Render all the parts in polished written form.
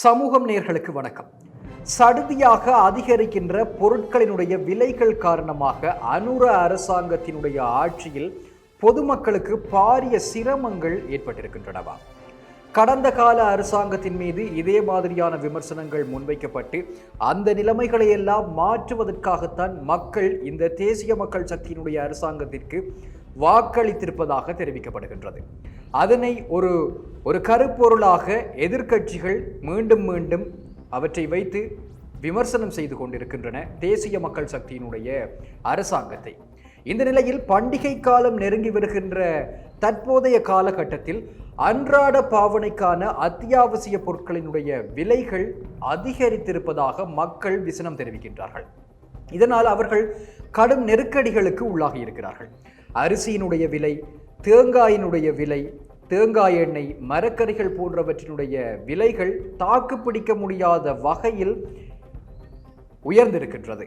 சமூகம் நேயர்களுக்கு வணக்கம். சடுதியாக அதிகரிக்கின்ற பொருட்களினுடைய விலைகள் காரணமாக அனுர அரசாங்கத்தினுடைய ஆட்சியில் பொதுமக்களுக்கு பாரிய சிரமங்கள் ஏற்பட்டிருக்கின்றனவா? கடந்த கால அரசாங்கத்தின் மீது இதே மாதிரியான விமர்சனங்கள் முன்வைக்கப்பட்டு அந்த நிலைமைகளை எல்லாம் மாற்றுவதற்காகத்தான் மக்கள் இந்த தேசிய மக்கள் சக்தியினுடைய அரசாங்கத்திற்கு வாக்களித்திருப்பதாக தெரிவிக்கப்படுகின்றது. அதனை ஒரு கருப்பொருளாக எதிர்க்கட்சிகள் மீண்டும் மீண்டும் அவற்றை வைத்து விமர்சனம் செய்து கொண்டிருக்கின்றன தேசிய மக்கள் சக்தியினுடைய அரசாங்கத்தை. இந்த நிலையில் பண்டிகை காலம் நெருங்கி வருகின்ற தற்போதைய காலகட்டத்தில் அன்றாட பாவனைக்கான அத்தியாவசிய பொருட்களினுடைய விலைகள் அதிகரித்திருப்பதாக மக்கள் விசனம் தெரிவிக்கின்றார்கள். இதனால் அவர்கள் கடும் நெருக்கடிகளுக்கு உள்ளாகி இருக்கிறார்கள். அரிசியினுடைய விலை, தேங்காயினுடைய விலை, தேங்காய் எண்ணெய், மரக்கறிகள் போன்றவற்றினுடைய விலைகள் தாக்குப்பிடிக்க முடியாத வகையில் உயர்ந்திருக்கின்றது.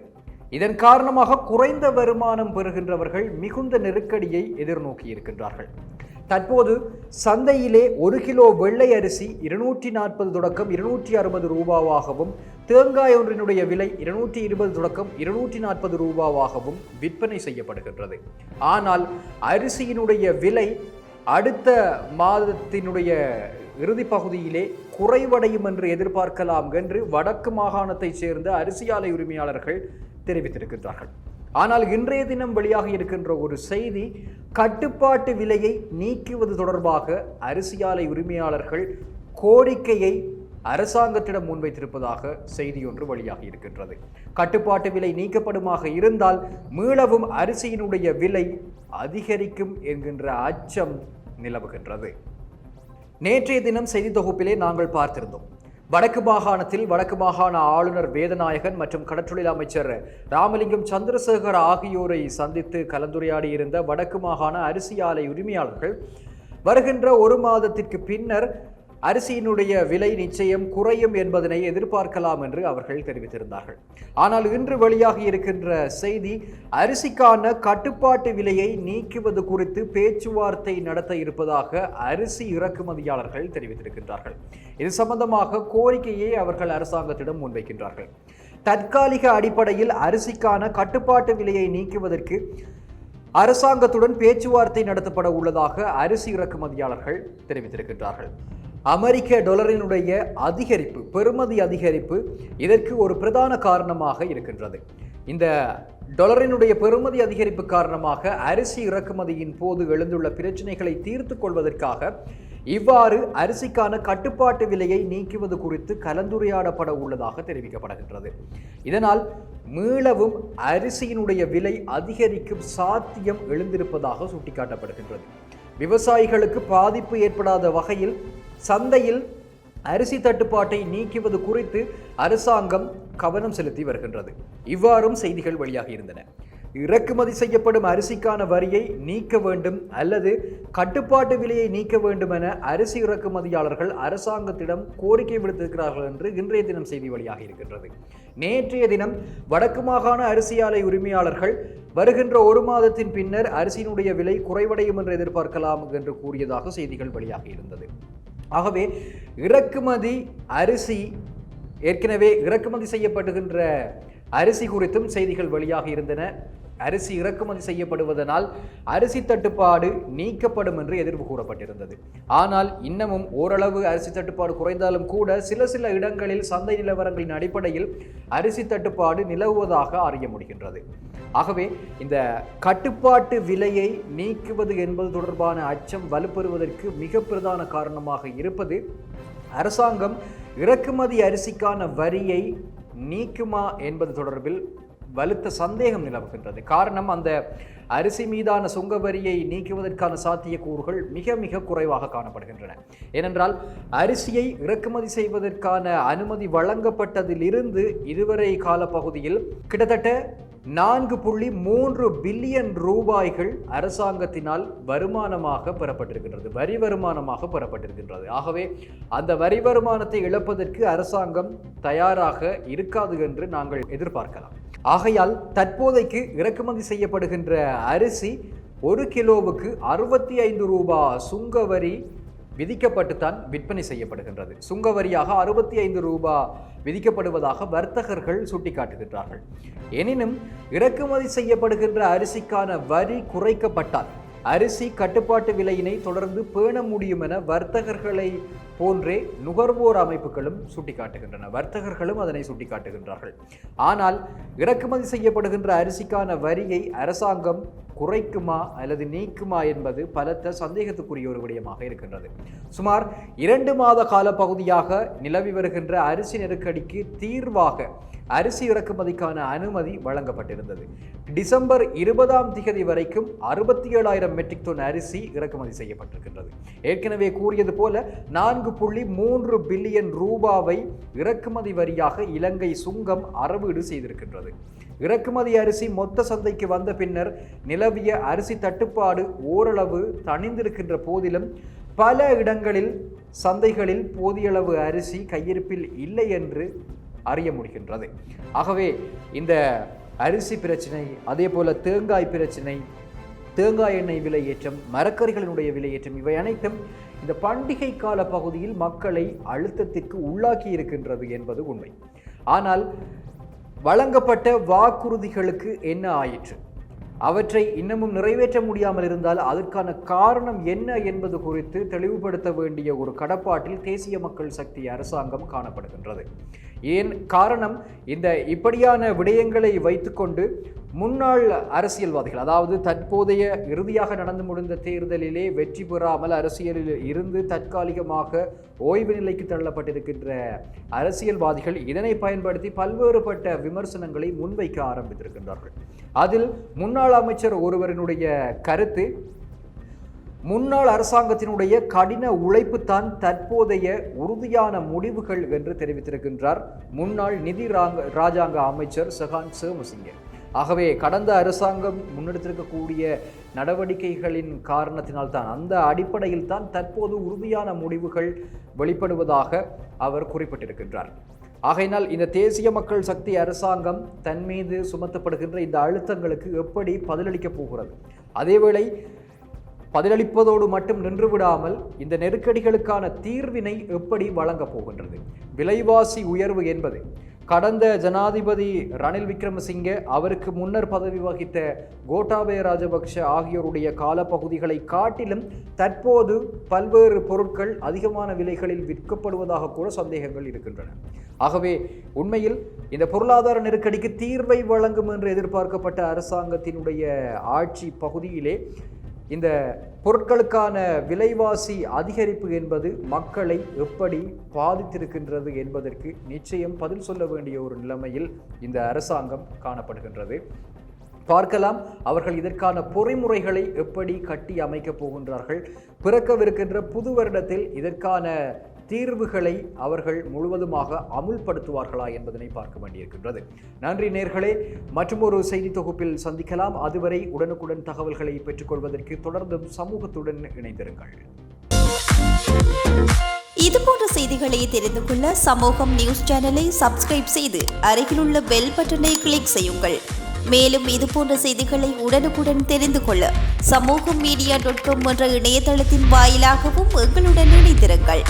இதன் காரணமாக குறைந்த வருமானம் பெறுகின்றவர்கள் மிகுந்த நெருக்கடியை எதிர்நோக்கி இருக்கின்றார்கள். தற்போது சந்தையிலே 1 கிலோ வெள்ளை அரிசி 240 தொடக்கம் 260 ரூபாவாகவும், தேங்காய் ஒன்றினுடைய விலை 220 தொடக்கம் 240 ரூபாவாகவும் விற்பனை செய்யப்படுகின்றது. ஆனால் அரிசியினுடைய விலை அடுத்த மாதத்தினுடைய இறுதி பகுதியிலே குறைவடையும் என்று எதிர்பார்க்கலாம் என்று வடக்கு மாகாணத்தைச் சேர்ந்த அரிசி ஆலை உரிமையாளர்கள் தெரிவித்திருக்கின்றார்கள். ஆனால் இன்றைய தினம் வெளியாக இருக்கின்ற ஒரு செய்தி, கட்டுப்பாட்டு விலையை நீக்குவது தொடர்பாக அரிசி ஆலை உரிமையாளர்கள் கோரிக்கையை அரசாங்கத்திடம் முன்வைத்திருப்பதாக செய்தி ஒன்று வெளியாகி இருக்கின்றது. கட்டுப்பாட்டு விலை நீக்கப்படுமாக இருந்தால் மீளவும் அரிசியினுடைய விலை அதிகரிக்கும் என்கின்ற அச்சம் நிலவுகின்றது. நேற்றைய தினம் செய்தி தொகுப்பிலே நாங்கள் பார்த்திருந்தோம், வடக்கு மாகாணத்தில் வடக்கு மாகாண ஆளுநர் வேதநாயகன் மற்றும் கடற்றொழில் அமைச்சர் ராமலிங்கம் சந்திரசேகர் ஆகியோரை சந்தித்து கலந்துரையாடி இருந்த வடக்கு மாகாண அரிசி ஆலை உரிமையாளர்கள் வருகின்ற ஒரு மாதத்திற்கு பின்னர் அரிசியினுடைய விலை நிச்சயம் குறையும் என்பதனை எதிர்பார்க்கலாம் என்று அவர்கள் தெரிவித்திருந்தார்கள். ஆனால் இன்று வெளியாகி இருக்கின்ற செய்தி, அரிசிக்கான கட்டுப்பாட்டு விலையை நீக்குவது குறித்து பேச்சுவார்த்தை நடத்த இருப்பதாக அரிசி இறக்குமதியாளர்கள் தெரிவித்திருக்கின்றார்கள். இது சம்பந்தமாக கோரிக்கையை அவர்கள் அரசாங்கத்திடம் முன்வைக்கின்றார்கள். தற்காலிக அடிப்படையில் அரிசிக்கான கட்டுப்பாட்டு விலையை நீக்குவதற்கு அரசாங்கத்துடன் பேச்சுவார்த்தை நடத்தப்பட உள்ளதாக அரிசி இறக்குமதியாளர்கள் தெரிவித்திருக்கின்றார்கள். அமெரிக்க டாலரினுடைய அதிகரிப்பு, பெறுமதி அதிகரிப்பு இதற்கு ஒரு பிரதான காரணமாக இருக்கின்றது. இந்த டாலரினுடைய பெறுமதி அதிகரிப்பு காரணமாக அரிசி இறக்குமதியின் போது எழுந்துள்ள பிரச்சனைகளை தீர்த்து கொள்வதற்காக இவ்வாறு அரிசிக்கான கட்டுப்பாட்டு விலையை நீக்குவது குறித்து கலந்துரையாடப்பட உள்ளதாக தெரிவிக்கப்படுகின்றது. இதனால் மீளவும் அரிசியினுடைய விலை அதிகரிக்கும் சாத்தியம் எழுந்திருப்பதாக சுட்டிக்காட்டப்படுகின்றது. விவசாயிகளுக்கு பாதிப்பு ஏற்படாத வகையில் சந்தையில் அரிசி தட்டுப்பாட்டை நீக்குவது குறித்து அரசாங்கம் கவனம் செலுத்தி வருகின்றது. இவ்வாறும் செய்திகள் வெளியாகி இருந்தன. இறக்குமதி செய்யப்படும் அரிசிக்கான வரியை நீக்க வேண்டும் அல்லது கட்டுப்பாட்டு விலையை நீக்க வேண்டும் என அரிசி இறக்குமதியாளர்கள் அரசாங்கத்திடம் கோரிக்கை விடுத்திருக்கிறார்கள் என்று இன்றைய தினம் செய்தி வெளியாகி இருக்கின்றது. நேற்றைய தினம் வடக்கு மாகாண அரிசி ஆலை உரிமையாளர்கள் வருகின்ற ஒரு மாதத்தின் பின்னர் அரிசியினுடைய விலை குறைவடையும் என்று எதிர்பார்க்கலாம் என்று கூறியதாக செய்திகள் வெளியாகி இருந்தது. ஆகவே இறக்குமதி அரிசி, ஏற்கனவே இறக்குமதி செய்யப்படுகின்ற அரிசி குறித்தும் செய்திகள் வெளியாக இருந்தன. அரிசி இறக்குமதி செய்யப்படுவதனால் அரிசி தட்டுப்பாடு நீக்கப்படும் என்று எதிர்ப்பு கூறப்பட்டிருந்தது. ஆனால் இன்னமும் ஓரளவு அரிசி தட்டுப்பாடு குறைந்தாலும் கூட சில இடங்களில் சந்தை நிலவரங்களின் அடிப்படையில் அரிசி தட்டுப்பாடு நிலவுவதாக அறிய முடிகின்றது. ஆகவே இந்த கட்டுப்பாட்டு விலையை நீக்குவது என்பது தொடர்பான அச்சம் வலுப்பெறுவதற்கு மிக பிரதான காரணமாக இருப்பது, அரசாங்கம் இறக்குமதி அரிசிக்கான வரியை நீக்குமா என்பது தொடர்பில் வலுத்த சந்தேகம் நிலவுகின்றது. காரணம், அந்த அரிசி மீதான சுங்க வரியை நீக்குவதற்கான சாத்தியக்கூறுகள் மிக மிக குறைவாக காணப்படுகின்றன. ஏனென்றால் அரிசியை இறக்குமதி செய்வதற்கான அனுமதி வழங்கப்பட்டதிலிருந்து இதுவரை காலப்பகுதியில் கிட்டத்தட்ட 4.3 பில்லியன் ரூபாய்கள் அரசாங்கத்தினால் வருமானமாக பெறப்பட்டிருக்கின்றது, வரி வருமானமாக பெறப்பட்டிருக்கின்றது. ஆகவே அந்த வரி வருமானத்தை இழப்பதற்கு அரசாங்கம் தயாராக இருக்காது என்று நாங்கள் எதிர்பார்க்கலாம். ஆகையால் தற்போதைக்கு இறக்குமதி செய்யப்படுகின்ற அரிசி 1 கிலோவுக்கு 65 ரூபாய் சுங்க வரி விதிக்கப்பட்டுத்தான் விற்பனை செய்யப்படுகின்றது. சுங்க வரியாக 65 ரூபாய் விதிக்கப்படுவதாக வர்த்தகர்கள் சுட்டிக்காட்டுகின்றார்கள். எனினும் இறக்குமதி செய்யப்படுகின்ற அரிசிக்கான வரி குறைக்கப்பட்டால் அரிசி கட்டுப்பாட்டு விலையினை தொடர்ந்து பேண முடியும் என வர்த்தகர்களை போன்றே நுகர்வோர் அமைப்புகளும் சுட்டிக்காட்டுகின்றன. வர்த்தகர்களும் அதனை சுட்டிக்காட்டுகின்றார்கள். ஆனால் இறக்குமதி செய்யப்படுகின்ற அரிசிக்கான வரியை அரசாங்கம் குறைக்குமா அல்லது நீக்குமா என்பது பலத்த சந்தேகத்துக்குரிய ஒரு விடயமாக இருக்கின்றது. சுமார் 2 மாத கால பகுதியாக நிலவி வருகின்ற அரிசி நெருக்கடிக்கு தீர்வாக அரிசி இறக்குமதிக்கான அனுமதி வழங்கப்பட்டிருந்தது. டிசம்பர் 20 வரைக்கும் 67,000 மெட்ரிக் டன் அரிசி இறக்குமதி செய்யப்பட்டிருக்கின்றது. ஏற்கனவே கூறியது போல 4.3 பில்லியன் ரூபாவை இறக்குமதி வரியாக இலங்கை சுங்கம் அறவீடு செய்திருக்கின்றது. இறக்குமதி அரிசி மொத்த சந்தைக்கு வந்த பின்னர் நிலவிய அரிசி தட்டுப்பாடு ஓரளவு தணிந்திருக்கின்ற போதிலும் பல இடங்களில் சந்தைகளில் போதியளவு அரிசி கையிருப்பில் இல்லை என்று அறிய முடிகின்றது. ஆகவே இந்த அரிசி பிரச்சினை, அதே போல தேங்காய் பிரச்சினை, தேங்காய் எண்ணெய் விலையேற்றம், மரக்கறிகளினுடைய விலையேற்றம், இவை அனைத்தும் இந்த பண்டிகை கால பகுதியில் மக்களை அழுத்தத்திற்கு உள்ளாக்கி இருக்கின்றது என்பது உண்மை. ஆனால் வழங்கப்பட்ட வாக்குறுதிகளுக்கு என்ன ஆயிற்று? அவற்றை இன்னமும் நிறைவேற்ற முடியாமல் இருந்தால் அதற்கான காரணம் என்ன என்பது குறித்து தெளிவுபடுத்த வேண்டிய ஒரு கடப்பாட்டில் தேசிய மக்கள் சக்தி அரசாங்கம் காணப்படுகின்றது. ஏன் காரணம்? இந்த இப்படியான விடயங்களை வைத்துக்கொண்டு முன்னாள் அரசியல்வாதிகள், அதாவது தற்போதைய இறுதியாக நடந்து முடிந்த தேர்தலிலே வெற்றி பெறாமல் அரசியலில் இருந்து தற்காலிகமாக ஓய்வு நிலைக்கு தள்ளப்பட்டிருக்கின்ற அரசியல்வாதிகள் இதனை பயன்படுத்தி பல்வேறுபட்ட விமர்சனங்களை முன்வைக்க ஆரம்பித்திருக்கின்றார்கள். அதில் முன்னாள் அமைச்சர் ஒருவரினுடைய கருத்து, முன்னாள் அரசாங்கத்தினுடைய கடின உழைப்பு தான் தற்போதைய உறுதியான முடிவுகள் என்று தெரிவித்திருக்கின்றார் முன்னாள் நிதி ராஜாங்க அமைச்சர் சகான் சேமசிங்க. ஆகவே கடந்த அரசாங்கம் முன்னெடுத்திருக்கக்கூடிய நடவடிக்கைகளின் காரணத்தினால்தான், அந்த அடிப்படையில் தான் தற்போது உறுதியான முடிவுகள் வெளிப்படுவதாக அவர் குறிப்பிட்டிருக்கின்றார். ஆகையினால் இந்த தேசிய மக்கள் சக்தி அரசாங்கம் தன் மீது சுமத்தப்படுகின்ற இந்த அழுத்தங்களுக்கு எப்படி பதிலளிக்கப் போகிறது? அதேவேளை பதிலளிப்பதோடு மட்டும் நின்றுவிடாமல் இந்த நெருக்கடிகளுக்கான தீர்வினை எப்படி வழங்கப் போகின்றது? விலைவாசி உயர்வு என்பது கடந்த ஜனாதிபதி ரணில் விக்ரமசிங்கே, அவருக்கு முன்னர் பதவி வகித்த கோட்டாபய ராஜபக்ஷ ஆகியோருடைய காலப்பகுதிகளை காட்டிலும் தற்போது பல்வேறு பொருட்கள் அதிகமான விலைகளில் விற்கப்படுவதாக கூட சந்தேகங்கள் இருக்கின்றன. ஆகவே உண்மையில் இந்த பொருளாதார நெருக்கடிக்கு தீர்வை வழங்கும் என்று எதிர்பார்க்கப்பட்ட அரசாங்கத்தினுடைய ஆட்சி பகுதியிலே இந்த பொருட்களுக்கான விலைவாசி அதிகரிப்பு என்பது மக்களை எப்படி பாதித்திருக்கின்றது என்பதற்கு நிச்சயம் பதில் சொல்ல வேண்டிய ஒரு நிலைமையில் இந்த அரசாங்கம் காணப்படுகின்றது. பார்க்கலாம் அவர்கள் இதற்கான பொறிமுறைகளை எப்படி கட்டி அமைக்கப் போகின்றார்கள். பிறக்கவிருக்கின்ற புது வருடத்தில் இதற்கான தீர்வுகளை அவர்கள் முழுவதுமாக அமுல்படுத்துவார்களா என்பதனை பார்க்க வேண்டியிருக்கின்றது. நன்றி நேர்களே, மற்றும் ஒரு செய்தி தொகுப்பில் சந்திக்கலாம். அதுவரை உடனுக்குடன் தகவல்களை பெற்றுக்கொள்வதற்கு தொடர்ந்தும் சமூகத்துடன் இணைந்திருங்கள். இதுபோன்ற செய்திகளை தெரிந்து கொள்ள சமூகம் நியூஸ் சேனலை சப்ஸ்கிரைப் செய்து அருகிலுள்ள பெல் பட்டனை கிளிக் செய்யுங்கள். மேலும் இதுபோன்ற செய்திகளை உடனுக்குடன் தெரிந்து கொள்ள சமூகம் மீடியா.com என்ற இணையதளத்தின் வாயிலாகவும் எங்களுடன் இணைந்திருங்கள்.